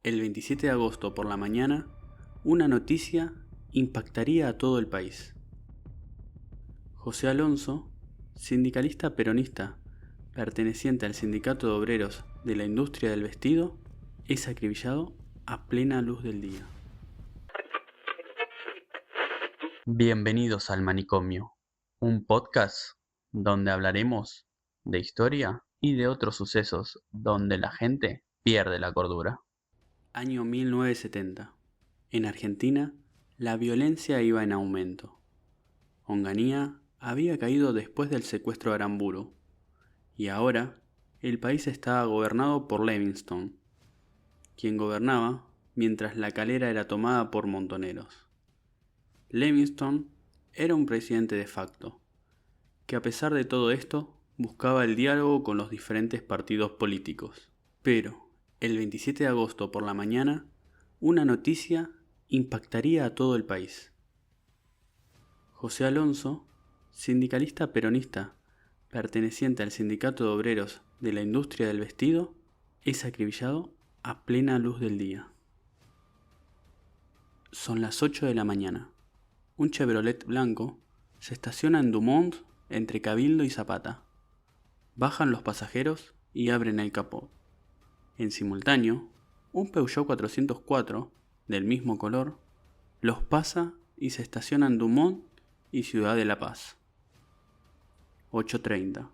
El 27 de agosto por la mañana, una noticia impactaría a todo el país. José Alonso, sindicalista peronista perteneciente al Sindicato de Obreros de la Industria del Vestido, es acribillado a plena luz del día. Bienvenidos al Manicomio, un podcast donde hablaremos de historia y de otros sucesos donde la gente pierde la cordura. Año 1970. En Argentina, la violencia iba en aumento. Onganía había caído después del secuestro de Aramburu, y ahora el país estaba gobernado por Livingstone, quien gobernaba mientras La Calera era tomada por montoneros. Livingstone era un presidente de facto, que a pesar de todo esto buscaba el diálogo con los diferentes partidos políticos. Pero, el 27 de agosto por la mañana, una noticia impactaría a todo el país. José Alonso, sindicalista peronista perteneciente al Sindicato de Obreros de la Industria del Vestido, es acribillado a plena luz del día. Son las 8 de la mañana. Un Chevrolet blanco se estaciona en Dumont entre Cabildo y Zapata. Bajan los pasajeros y abren el capó. En simultáneo, un Peugeot 404, del mismo color, los pasa y se estaciona en Dumont y Ciudad de La Paz. 8:30,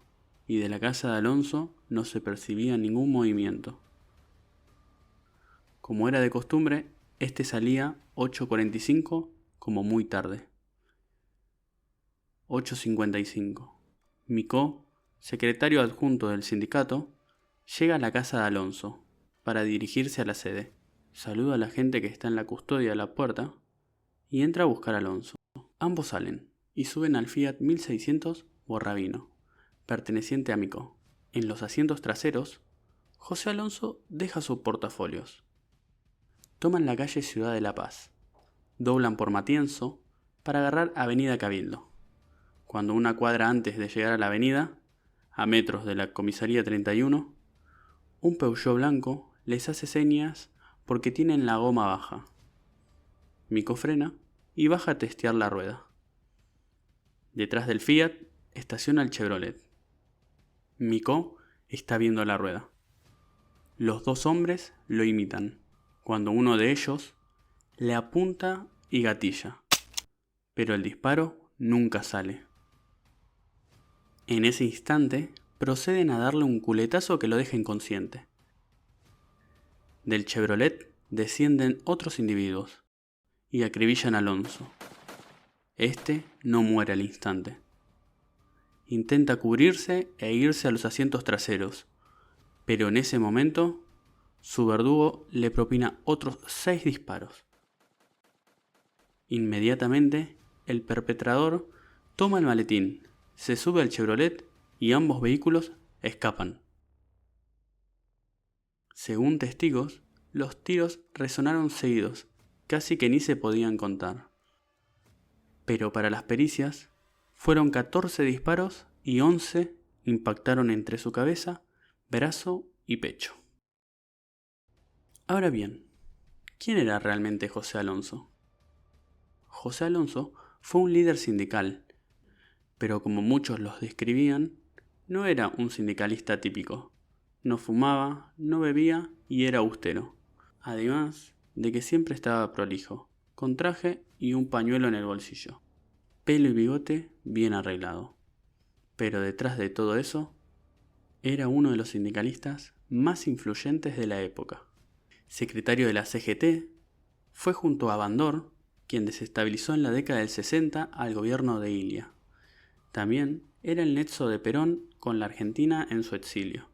y de la casa de Alonso no se percibía ningún movimiento. Como era de costumbre, este salía 8:45 como muy tarde. 8:55. Micó, secretario adjunto del sindicato, llega a la casa de Alonso para dirigirse a la sede. Saluda a la gente que está en la custodia de la puerta y entra a buscar a Alonso. Ambos salen y suben al Fiat 1600 Borrabino, perteneciente a Micó. En los asientos traseros, José Alonso deja sus portafolios. Toman la calle Ciudad de La Paz, doblan por Matienzo para agarrar Avenida Cabildo. Cuando una cuadra antes de llegar a la avenida, a metros de la comisaría 31, un Peugeot blanco les hace señas porque tienen la goma baja. Micó frena y baja a testear la rueda. Detrás del Fiat estaciona el Chevrolet. Micó está viendo la rueda. Los dos hombres lo imitan, cuando uno de ellos le apunta y gatilla, pero el disparo nunca sale. En ese instante, proceden a darle un culetazo que lo deja inconsciente. Del Chevrolet descienden otros individuos y acribillan a Alonso. Este no muere al instante. Intenta cubrirse e irse a los asientos traseros, pero en ese momento, su verdugo le propina otros 6 disparos. Inmediatamente, el perpetrador toma el maletín, se sube al Chevrolet y ambos vehículos escapan. Según testigos, los tiros resonaron seguidos, casi que ni se podían contar. Pero para las pericias, fueron 14 disparos y 11 impactaron entre su cabeza, brazo y pecho. Ahora bien, ¿quién era realmente José Alonso? José Alonso fue un líder sindical, pero como muchos los describían, no era un sindicalista típico. No fumaba, no bebía y era austero. Además de que siempre estaba prolijo, con traje y un pañuelo en el bolsillo. Pelo y bigote bien arreglado. Pero detrás de todo eso, era uno de los sindicalistas más influyentes de la época. Secretario de la CGT, fue junto a Bandor quien desestabilizó en la década del 60 al gobierno de Ilia. También era el nexo de Perón con la Argentina en su exilio.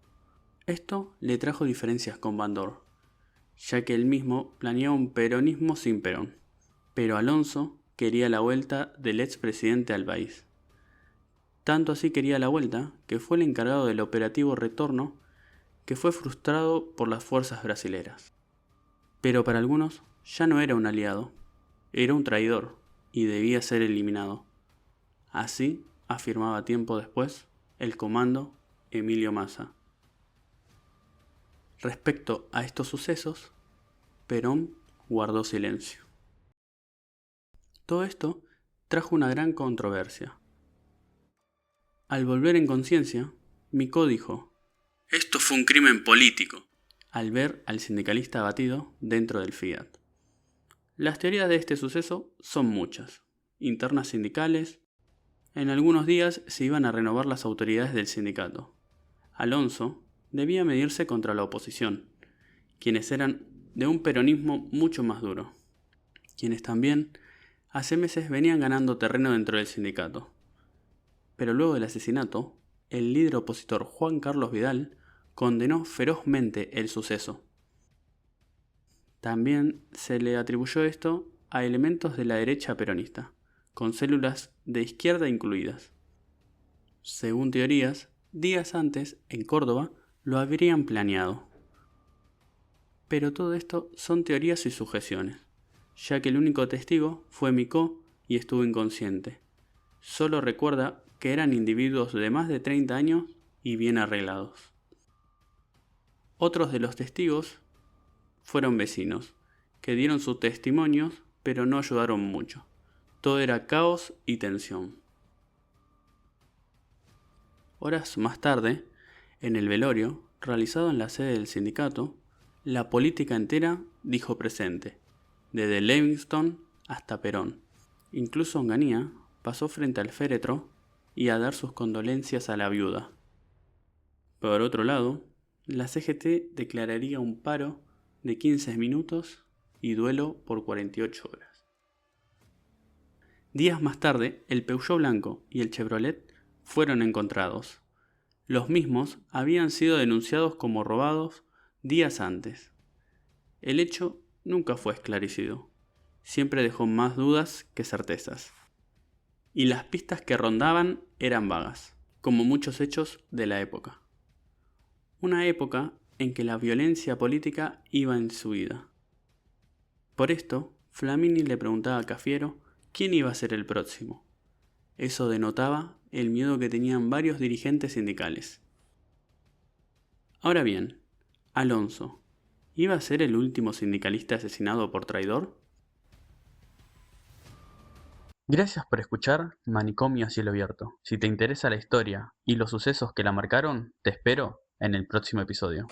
Esto le trajo diferencias con Bandor, ya que él mismo planeaba un peronismo sin Perón. Pero Alonso quería la vuelta del expresidente al país. Tanto así quería la vuelta que fue el encargado del operativo Retorno, que fue frustrado por las fuerzas brasileras. Pero para algunos ya no era un aliado, era un traidor y debía ser eliminado. Así afirmaba tiempo después el comando Emilio Massa. Respecto a estos sucesos, Perón guardó silencio. Todo esto trajo una gran controversia. Al volver en conciencia, Micó dijo: «Esto fue un crimen político», al ver al sindicalista abatido dentro del Fiat. Las teorías de este suceso son muchas. Internas sindicales. En algunos días se iban a renovar las autoridades del sindicato. Alonso debía medirse contra la oposición, quienes eran de un peronismo mucho más duro, quienes también hace meses venían ganando terreno dentro del sindicato. Pero luego del asesinato, el líder opositor Juan Carlos Vidal condenó ferozmente el suceso. También se le atribuyó esto a elementos de la derecha peronista, con células de izquierda incluidas. Según teorías, días antes, en Córdoba, lo habrían planeado. Pero todo esto son teorías y sugestiones, ya que el único testigo fue Micó y estuvo inconsciente. Solo recuerda que eran individuos de más de 30 años y bien arreglados. Otros de los testigos fueron vecinos, que dieron sus testimonios, pero no ayudaron mucho. Todo era caos y tensión. Horas más tarde, en el velorio, realizado en la sede del sindicato, la política entera dijo presente, desde Livingston hasta Perón. Incluso Onganía pasó frente al féretro y a dar sus condolencias a la viuda. Por otro lado, la CGT declararía un paro de 15 minutos y duelo por 48 horas. Días más tarde, el Peugeot blanco y el Chevrolet fueron encontrados. Los mismos habían sido denunciados como robados días antes. El hecho nunca fue esclarecido. Siempre dejó más dudas que certezas. Y las pistas que rondaban eran vagas, como muchos hechos de la época. Una época en que la violencia política iba en subida. Por esto, Flamini le preguntaba a Cafiero quién iba a ser el próximo. Eso denotaba el miedo que tenían varios dirigentes sindicales. Ahora bien, Alonso, ¿iba a ser el último sindicalista asesinado por traidor? Gracias por escuchar Manicomio a Cielo Abierto. Si te interesa la historia y los sucesos que la marcaron, te espero en el próximo episodio.